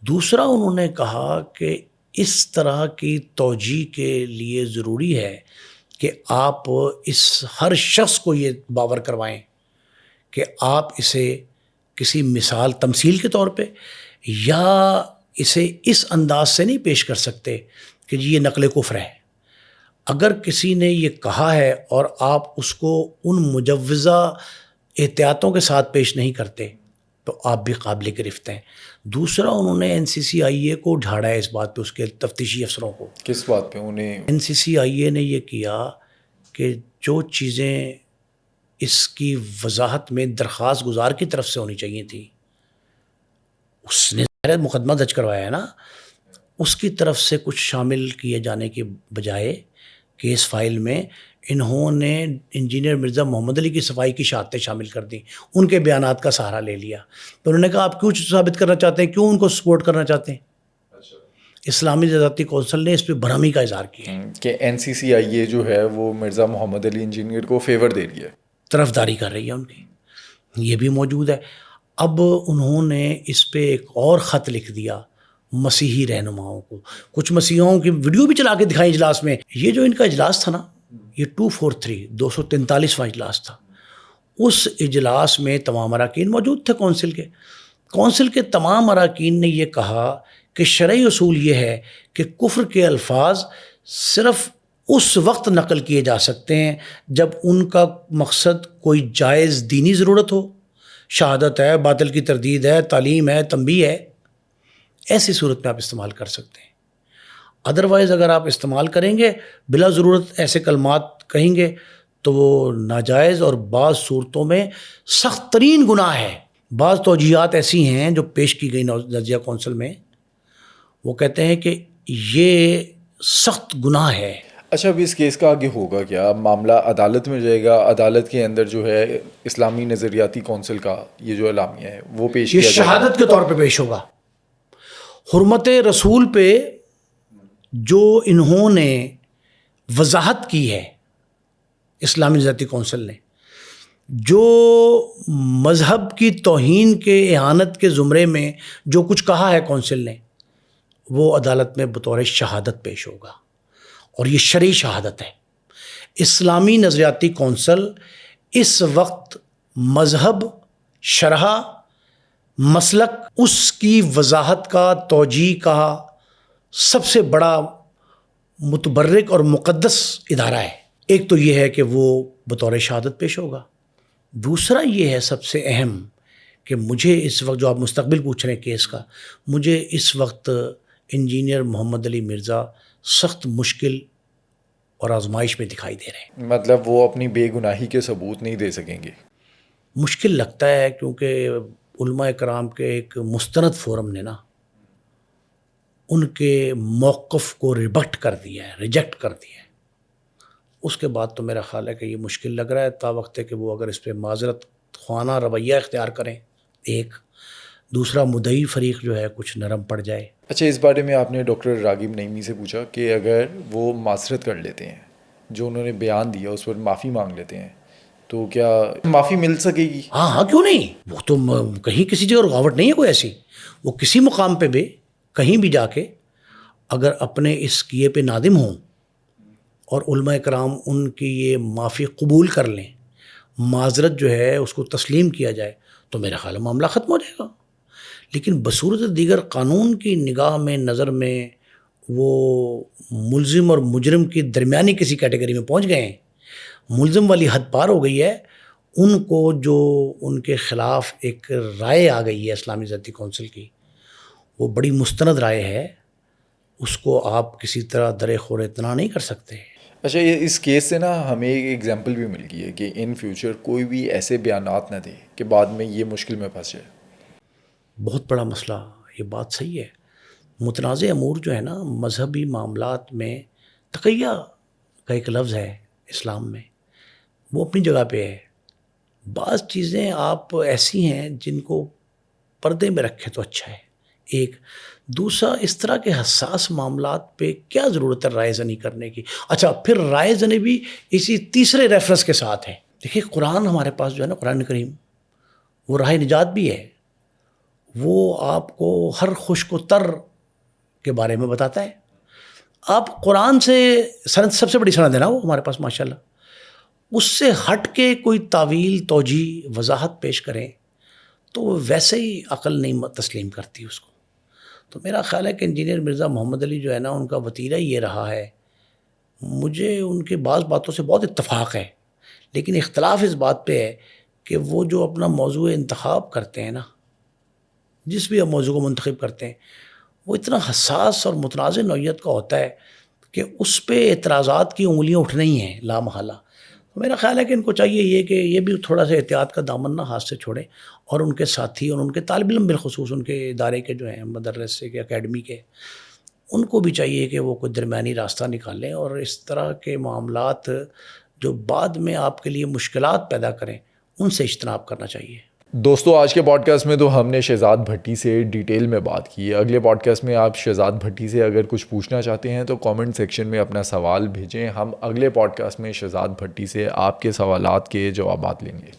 दूसरा उन्होंने कहा कि इस तरह की तौजीह के लिए ज़रूरी है कि आप इस हर शख्स को ये बावर करवाएं कि आप इसे किसी मिसाल तमसील के तौर पे या इसे इस अंदाज से नहीं पेश कर सकते कि जी ये नक़ल कुफ्र है। अगर किसी ने ये कहा है और आप उसको उन मुजव्वज़ा एहतियातों के साथ पेश नहीं करते तो आप भी काबिल गिरफ्त हैं। दूसरा उन्होंने NCCIA को झाड़ा है इस बात पे, उसके तफ्तीशी अफसरों को। किस बात पे? उन्हें NCCIA ने ये किया कि जो चीज़ें इसकी वजाहत में दरख्वास्त गुजार की तरफ से होनी चाहिए थी, उसने मुकदमा दर्ज करवाया है ना, उसकी तरफ से कुछ शामिल किए जाने के बजाय केस फाइल में इन्होंने इंजीनियर मिर्ज़ा मोहम्मद अली की सफाई की शहादतें शामिल कर दी, उनके बयानात का सहारा ले लिया। तो उन्होंने कहा आप क्यों साबित करना चाहते हैं, क्यों उनको सपोर्ट करना चाहते हैं? इस्लामी निजाती कौंसिल ने इस पर भरमी का इजहार किया कि NCCIA जो है वो मिर्ज़ा मोहम्मद अली इंजीनियर को फेवर दे रही है, तरफदारी कर रही है उनकी, ये भी मौजूद है। अब उन्होंने इस पे एक और ख़त लिख दिया मसीही रहनुमाओं को, कुछ मसीहों की वीडियो भी चला के दिखाई इजलास में। ये जो इनका इजलास था ना, ये 243वां इजलास था। उस इजलास में तमाम अरकान मौजूद थे कौंसिल के। कौंसिल के तमाम अरकान ने ये कहा कि शरई उसूल ये है कि कुफ्र के अल्फाज सिर्फ़ उस वक्त नकल किए जा सकते हैं जब उनका मकसद कोई जायज़ दीनी ज़रूरत हो, शहादत है, बातिल की तरदीद है, तालीम है, तंबीह है, ऐसी सूरत में आप इस्तेमाल कर सकते हैं। अदरवाइज़ अगर आप इस्तेमाल करेंगे बिला ज़रूरत ऐसे कलमात कहेंगे तो वो नाजायज़ और बाज़ सूरतों में सख्त तरीन गुनाह है। बाज़ तौजीहात ऐसी हैं जो पेश की गई नज़िया कौंसिल में, वो कहते हैं कि ये सख्त गुनाह है। अच्छा, अब इस केस का आगे होगा क्या? मामला अदालत में जाएगा, अदालत के अंदर जो है इस्लामी नज़रियाती कौंसिल का ये जो एलामिया है वो पेश ये किया जाएगा, शहादत के तौर पे पेश होगा। हुर्मत रसूल पे जो इन्होंने वजाहत की है इस्लामी नज़रियाती कौंसिल ने, जो मज़हब की तौहीन के इहानत के ज़ुमरे में जो कुछ कहा है कौंसिल ने, वो अदालत में बतौर शहादत पेश होगा और ये शरई शहादत है। इस्लामी नज़रियाती कौंसिल इस वक्त मज़हब, शरह, मसलक, उसकी वजाहत का, तौजी का सबसे बड़ा मुतबर्रिक और मुक़द्दस इदारा है। एक तो ये है कि वो बतौर शहादत पेश होगा। दूसरा ये है सबसे अहम कि मुझे इस वक्त, जो आप मुस्तकबिल पूछ रहे हैं केस का, मुझे इस वक्त इंजीनियर मोहम्मद अली मिर्ज़ा सख्त मुश्किल और आजमाइश में दिखाई दे रहे हैं। मतलब वो अपनी बेगुनाही के सबूत नहीं दे सकेंगे। मुश्किल लगता है क्योंकि उलमा कराम के एक मुस्तनद फोरम ने ना उनके मौक़िफ़ को रिबट कर दिया है, रिजेक्ट कर दिया है। उसके बाद तो मेरा ख़्याल है कि ये मुश्किल लग रहा है तावक्त है कि वो अगर इस पर माजरत ख़वाना रवैया इख्तियार करें, एक दूसरा मुद्दई फ़रीक़ जो है कुछ नरम पड़ जाए। अच्छा, इस बारे में आपने डॉक्टर रागिब नईमी से पूछा कि अगर वो मासरत कर लेते हैं, जो उन्होंने बयान दिया उस पर माफ़ी मांग लेते हैं, तो क्या माफ़ी मिल सकेगी? हाँ हाँ, क्यों नहीं। वो तो कहीं किसी जगह रुकावट नहीं है कोई ऐसी। वो किसी मुकाम पे भी कहीं भी जाके अगर अपने इस किए पे नादिम हों और उलमा कराम उनकी ये माफ़ी कबूल कर लें, माजरत जो है उसको तस्लीम किया जाए, तो मेरा ख़्याल है मामला ख़त्म हो जाएगा। लेकिन बसूरत दीगर कानून की निगाह में, नज़र में वो मुल्ज़िम और मुजरिम की दरमियानी किसी कैटेगरी में पहुँच गए हैं, मुल्ज़िम वाली हद पार हो गई है। उनको जो उनके ख़िलाफ़ एक राय आ गई है इस्लामी नज़रियाती कौंसिल की, वो बड़ी मुस्तनद राय है, उसको आप किसी तरह दर ख़ोर इतना नहीं कर सकते। अच्छा, ये इस केस से ना हमें एक एग्जांपल भी मिल गई है कि इन फ्यूचर कोई भी ऐसे बयानात ना दे कि बाद में ये मुश्किल में फंस जाए। बहुत बड़ा मसला, ये बात सही है। मुतनाज़ अमूर जो है ना, मजहबी मामलात में तक़िया का एक लफ्ज़ है इस्लाम में, वो अपनी जगह पे है। बाज़ चीज़ें आप ऐसी हैं जिनको पर्दे में रखें तो अच्छा है, एक। दूसरा, इस तरह के हसास मामलात पे क्या ज़रूरत है राय ज़नी करने की। अच्छा, फिर राय ज़नी भी इसी तीसरे रेफरेंस के साथ है। देखिए, कुरान हमारे पास जो है ना, कुरान करीम, वो राह निजात भी है। वो आपको हर खुश्क तर के बारे में बताता है। आप कुरान से सनद, सबसे बड़ी सनद है ना वो हमारे पास माशाल्लाह, उससे हट के कोई तावील, तौजी, वजाहत पेश करें तो वैसे ही अक़ल नहीं तस्लीम करती उसको। तो मेरा ख़्याल है कि इंजीनियर मिर्ज़ा मोहम्मद अली जो है ना, उनका वतीरा ये रहा है। मुझे उनके बाज़ बातों से बहुत इत्तफ़ाक़ है, लेकिन इख्तलाफ इस बात पे है कि वो जो अपना मौज़ू इंतख़ाब करते हैं ना, जिस भी मौज़ू को मुंतखब करते हैं, वो इतना हसास और मुतनाज़ नौइयत का होता है कि उस पे एतराज़ात की उंगलियाँ उठना ही हैं लामहला। तो मेरा ख़्याल है कि इनको चाहिए ये कि ये भी थोड़ा सा एहतियात का दामन ना हाथ से छोड़ें, और उनके साथी और उनके तालिब इल्म बिलख़ुसूस उनके इदारे के जो हैं, मदरसे के, अकेडमी के, उनको भी चाहिए कि वो कोई दरमियानी रास्ता निकालें और इस तरह के मामलात जो बाद में आपके लिए मुश्किलात पैदा करें, उनसे इज्तनाब करना चाहिए। दोस्तों, आज के पॉडकास्ट में तो हमने शहज़ाद भट्टी से डिटेल में बात की है। अगले पॉडकास्ट में आप शहज़ाद भट्टी से अगर कुछ पूछना चाहते हैं तो कमेंट सेक्शन में अपना सवाल भेजें। हम अगले पॉडकास्ट में शहज़ाद भट्टी से आपके सवालात के जवाबात लेंगे।